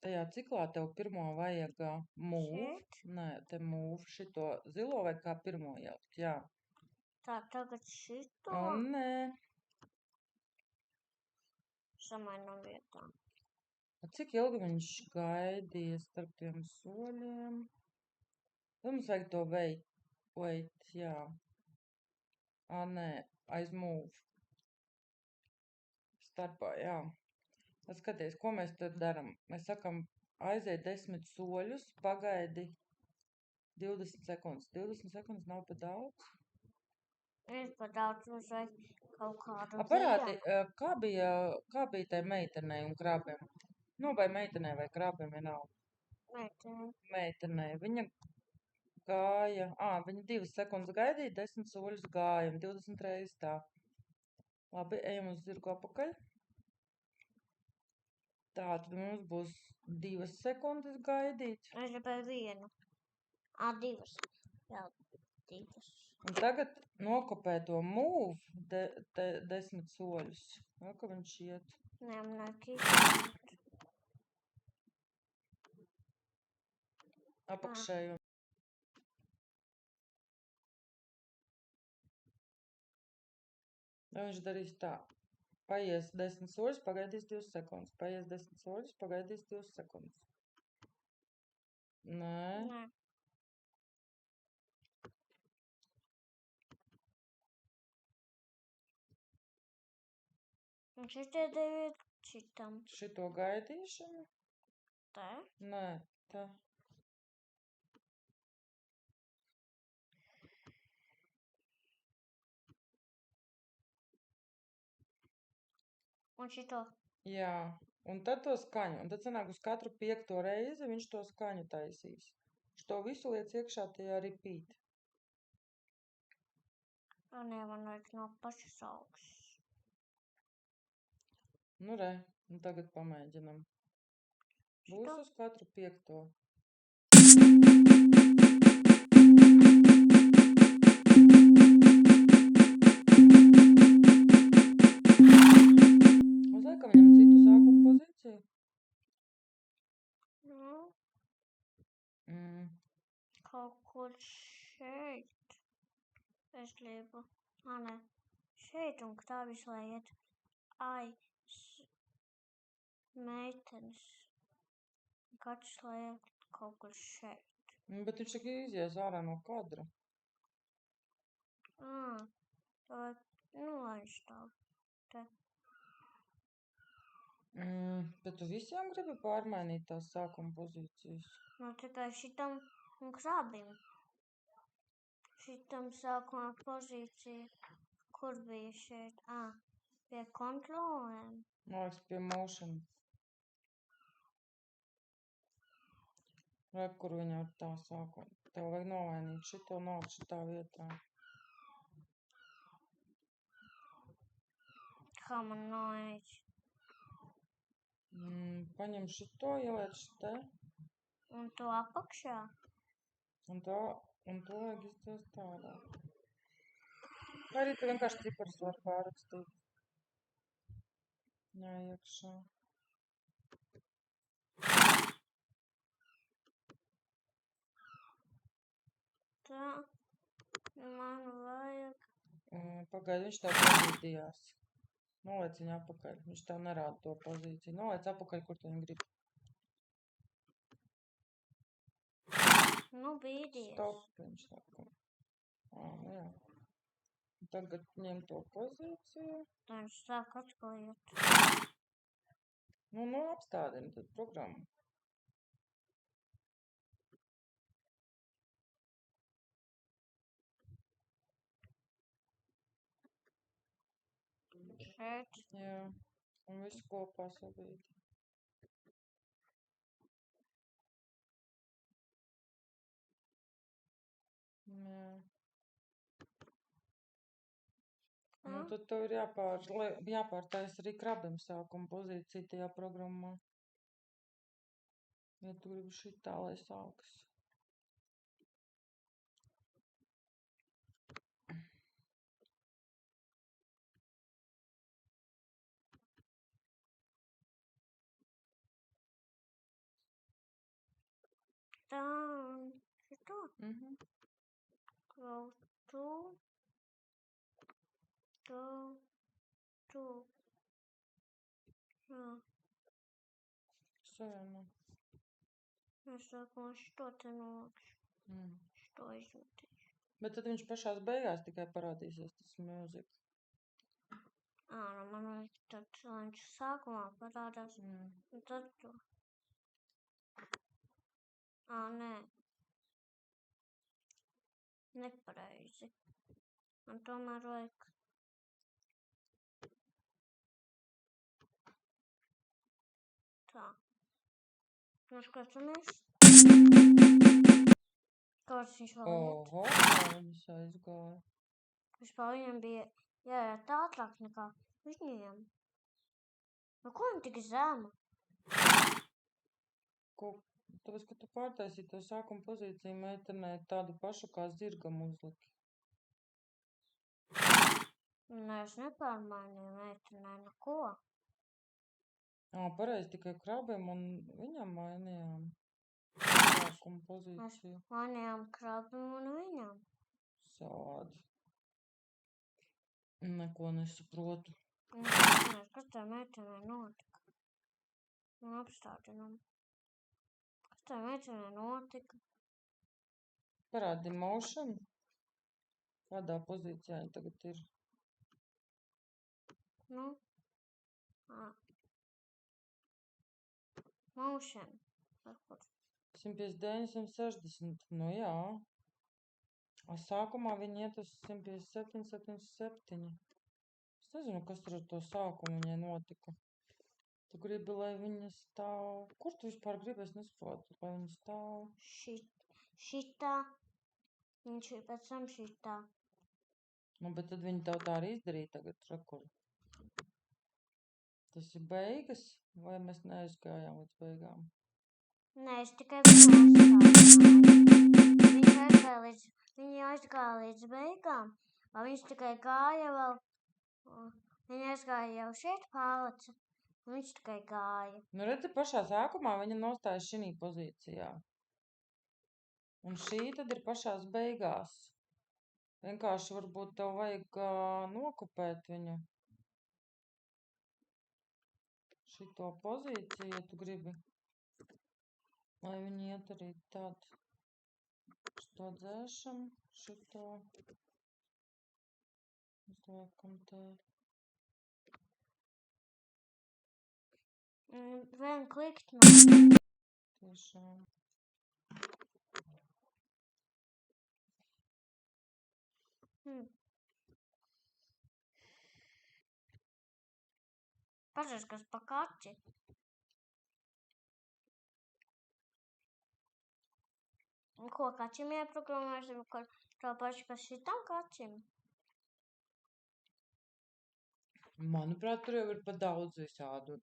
tajā ciklā tev pirmo vajag move. Šeit? Nē, te move šito zilo vajag kā pirmo jaukt, jā. Tā, tagad šito Un nē, samainam vietām. cik ilgi viņš gaidīja starp tiem soļiem? Tad mums vajag to wait, jā. Nē, aiz move. Starpā, jā. Tad skaties, ko mēs tad daram? Mēs sakam, aiziet 10 soļus, pagaidi 20 sekundes. 20 sekundes nav pa daudz? Ir pa daudz, mums vajag kaut kādu Aparāti, dienu. kā bija tai meitenei un krāpiem? Nu, vai meitenei vai krāpiem vienalga? Meitene. Meitenei. Viņa gāja, viņa 2 sekundes gaidīja, 10 soļus gāja un 20 reizes tā. Labi, ejam uz zirgu apakaļ. Tā, tad mums būs 2 sekundes gaidīt. Es gribēju vienu. 2. Jā, 2. Un tagad nokopē to move 10 soļus. Jā, ka viņš iet. Nē, man vajag izdarīt. Apakšējo. Viņš darīs tā. Paies 10 soļus, pagaidīs 2 sekundes. Paies 10 soļus, pagaidīs 2 sekundes. Nē. Nē. Un šitie 9 šitam. Šito gaidīšanu? Te? Nē, tā. Un šito. Jā. Un tad to skaņu. Un tad sanāk uz katru 5. reizi viņš to skaņu taisīs. Šo visu liec iekšā tajā repeat. Nē, man vajag no pašas augšas. Nu re, un tagad pamēģinam. Būs Šito? uz katru 5. Uzliekam viņam citu sākuma pozīciju. Nu, kaut kur šeit. Es gribu. Nē. Šeit un tā visu lai iet. Meitenes. Katrs lai iet kaut kur šeit. Bet viņš tikai izies ārā no kadra. Tad, lai viņš stāv. Te. Bet tu visiem gribi pārmainīt tās sākuma pozīcijas? Nu, tikai šitam un krābim. Šitam sākuma pozīcija. Kur bija šeit? Pie kontrolēm. Man liekas, pie motion. Vai kur viņa ir tā sākuma? Tev vajag novainīt šito nāk šitā vietā. Kā man noiet? Paņem šito, ieliec šitē. Un to apakšā? Un to vajag izdzēst tādā. Vai arī tu vienkārši cipars var pārrakstīt. Jā, iekšā. Tā. Man vajag. Pagaidi, viņš tev pozīcijās. Noliec viņu apakaļ. Viņš tev nerāda to pozīciju. Noliec apakaļ, kur tu viņu gribi. Nu, bīdies. Stop, viņš saka. Jā. Tagad ņem to pozīciju. Tā viņš sāk atkal iet. Nu, apstādini tad programmu. Šeit. Jā. Un visu kopā sabīdi. Jā. Nu, tad tev ir jāpārtais arī krabim sākuma pozīcija tajā programmā. Ja tu gribi šitā, lai sākas. Tā, šito. Go to. Jā. Savieno. Es saku, šito te nolikšu. Šito izmetīšu. Bet tad viņš pašās beigās tikai parādīsies, tas music. Nu man vajag tad, lai viņš sākumā parādās. Un tad to. Nē. Nepareizi. Man tomēr vajag. Tā. Noskatāmies. Kāds viņš vēl iet? Oho, viņas aizgāja. Vispār viņam bija jāiet ātrāk nekā viņiem. Nu, ko viņi tik zema? Tāpēc, ka tu pārtaisīji to sākuma pozīciju meitenē tādu pašu kā zirgam uzliki. Nē, es nepārmainīju meitenē neko. Pareizi, tikai krabiem un viņam mainījām sākuma pozīciju. Mēs mainījām krabim un viņam. Savādi. Neko nesaprotu. Kas tā meitenē notika? Un apstādinām. Kas tā meitenē notika? Parādi motion. Kādā pozīcijā viņa tagad ir? Motion. 159, 160. Nu jā. Sākumā viņa iet uz 157, 77. Es nezinu, kas tur ar to sākumu viņai notika. Tu gribi, lai viņa stāv... Kur tu vispār gribi? Es nesaprotu, lai viņa stāv... Šitā. Viņš ir pēc tam šitā. Nu, bet tad viņa tev tā arī izdarīja tagad, rekur. Tas ir beigas, vai mēs neaizgājām līdz beigām? Nē, es tikai viņu aizgāju. Viņa aizgāja līdz beigām, vai viņš tikai gāja vēl. Viņa aizgāja jau šeit pālica, un viņš tikai gāja. Nu, redzi, pašā sākumā viņa nostājas šī pozīcijā. Un šī tad ir pašās beigās. Vienkārši varbūt tev vajag nokopēt viņu. Šito pozīciju, ja tu gribi, lai viņi iet arī tad. Šito dzēšam, šito. Uzliekam te. Vien klikt no. Tiešām. Pažies, kas pa kaķi. Un ko kaķim ieprogrammēsim, to pašu, kas šitam kaķim? Manuprāt, tur jau ir pa daudz visādu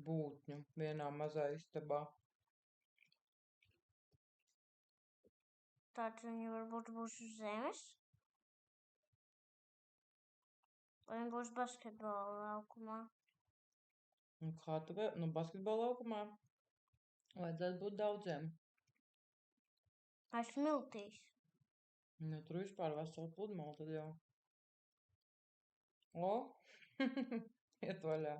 būtņu vienā mazā istabā. Tad viņi varbūt būs uz zemes? Vai viņi būs basketbola laukumā? Un kā tu vēl? Nu, basketbola laukumā vajadzētu būt daudziem. Vai smiltīs? Nu, tur vispār vesela pludmala tad jau. Iet vaļā.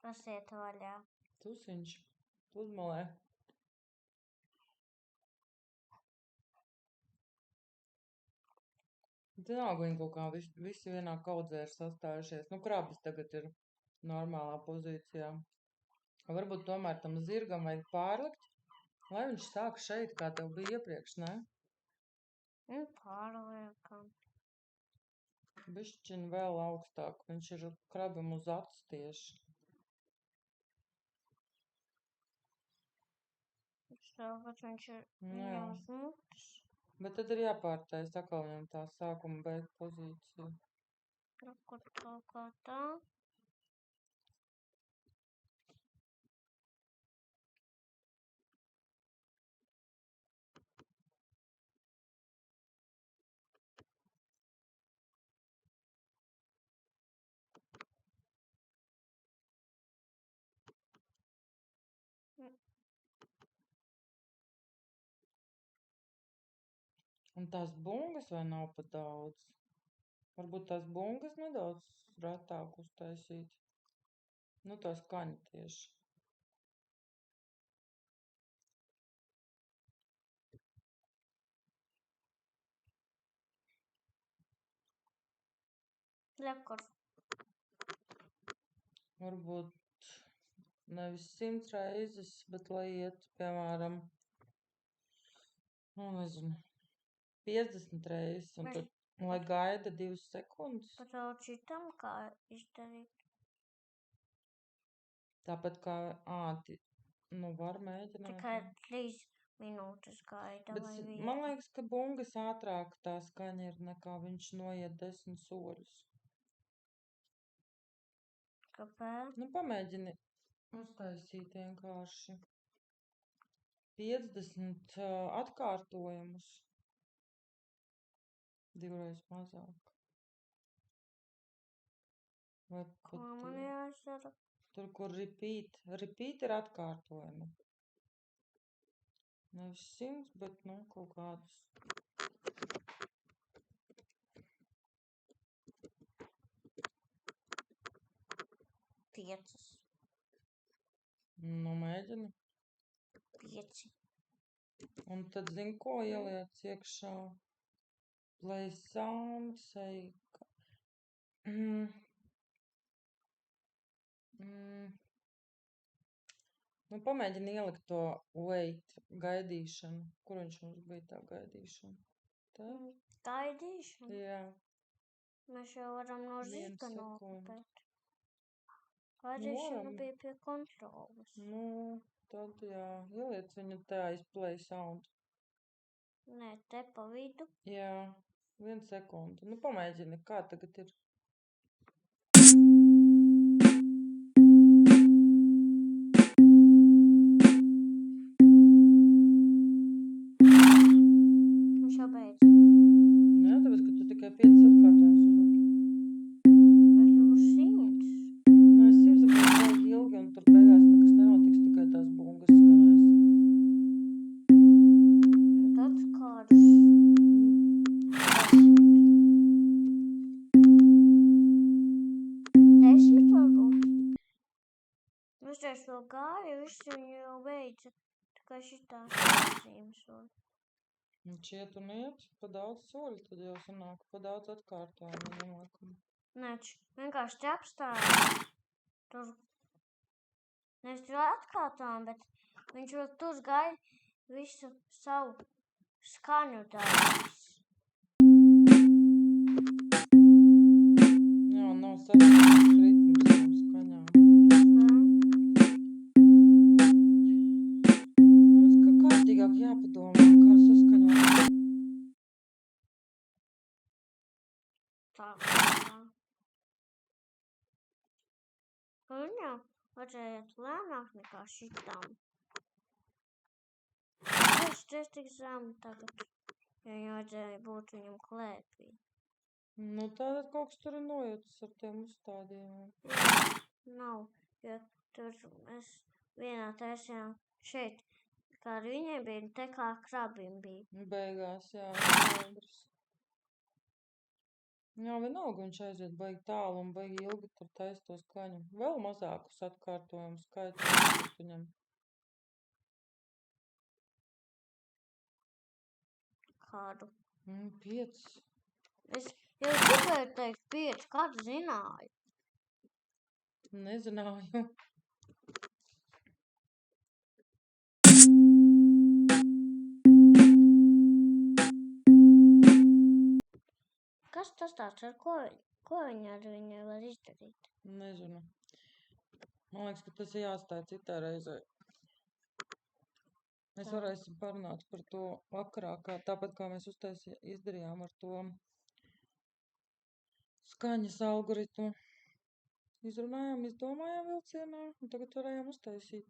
Kas iet vaļā? Tusiņš pludmalē. Vienalga viņi kaut kā visi vienā kaudzē ir sastājušies. Nu, krabis tagad ir normālā pozīcijā. Varbūt tomēr tam zirgam vajag pārlikt, lai viņš sāk šeit, kā tev bija iepriekš, ne? Pārliekam. Bišķiņ vēl augstāk. Viņš ir krabim uz acis tieši. Es tev, bet viņš ir viņam uz mutes. Bet tad ir jāpārtais atkal viņam tā sākuma beigu pozīcija. Kur kaut kā tā. Un tās bungas vai nav pat daudz? Varbūt tās bungas nedaudz retāk uztaisīt. Nu, tā skaņa tieši. Lekor. Varbūt nevis 100 reizes, bet lai iet, piemēram, nu, nezinu, 50 reizes, un Mēs- tad, lai gaida 2 sekundes. Pacaut šitam, kā izdarīt. Tāpat kā, nu, var mēģināt. Tikai 3 minūtes gaida Bet vai man viena. liekas, ka bungas ātrāk tā skaņa ir nekā viņš noiet 10 soļus. Kāpēc? Nu, pamēģini uztaisīt vienkārši 50 atkārtojumus. 2 reizes mazāk. Vai Ko pat man jāizdara? tur, kur repeat. Repeat ir atkārtojumi. Nevis 100, bet, nu, kaut kādus. Piecas. Nu, mēģini. 5. Un tad, zini, ko ieliec iekšā? Play sound, say... Nu, pamēģini ielikt to wait, gaidīšanu. Kur viņš mums bija tā gaidīšana? Tā? Gaidīšana. Jā. Mēs jau varam no 1 zīka sekundi. nokopēt. Gaidīšana Varam. bija pie kontrolas. Nu, tad jā, ieliec viņu tā aiz play sound. Nē, te pa vidu. Jā, 1 sekundi. Nu, pamēģini, kā tagad ir. Viņš jau beidz. Jā, tāpēc, ka tu tikai 5 atkārtojumus uzliki. Es jau 100. Nu, es 100 baigi ilgi, un tur beigās nekas nenotiks, tikai tās bungas skanēs. Un tad kādus 10 varbūt. Es tieši vēl gāju, visu viņu jau beidza. Tikai šitās nozīmes vēl. Un šiet un iet pa daudz soļu, tad jau sanāk pa daudz atkārtojumu ienākumu. Nē, vienkārši te apstāja. Tur. Nevis tur atkārtojām, bet viņš vēl tur gaida visu savu skaņu darīs. Jā, un nav saskaņas ritms ar skaņām. Mums kā kārtīgāk jāpadomā, kā saskaņot. Tā. Viņam vajadzēja iet lēnāk nekā šitām. Viņš te tik zem tagad, jo viņam vajadzēja būt viņam klēpī. Nu, tātad kaut kas tur ir nojūtas ar tiem uzstādījumiem. Nav, jo tur mēs vienā taisījām šeit, kā ar viņiem bija, un te kā krabim bija. Beigās, jā, skaidrs. Jā, vienalga viņš aiziet baigi tālu un baigi ilgi tur taisa to skaņu. Vēl mazākus atkārtojumus skaitu viņam. Kādu. 5. Es jau gribēju teikt 5, kādu zināju. Nezināju. Kas tas tāds, ar ko viņi ar viņu var izdarīt? Nezinu. Man liekas, ka tas ir jāatstāj citai reizei. Mēs Tā. varēsim parunāt par to vakarā, tāpat kā mēs izdarījām ar to skaņas algoritmu. Izrunājām, izdomājām vilcienā, un tagad varējām uztaisīt.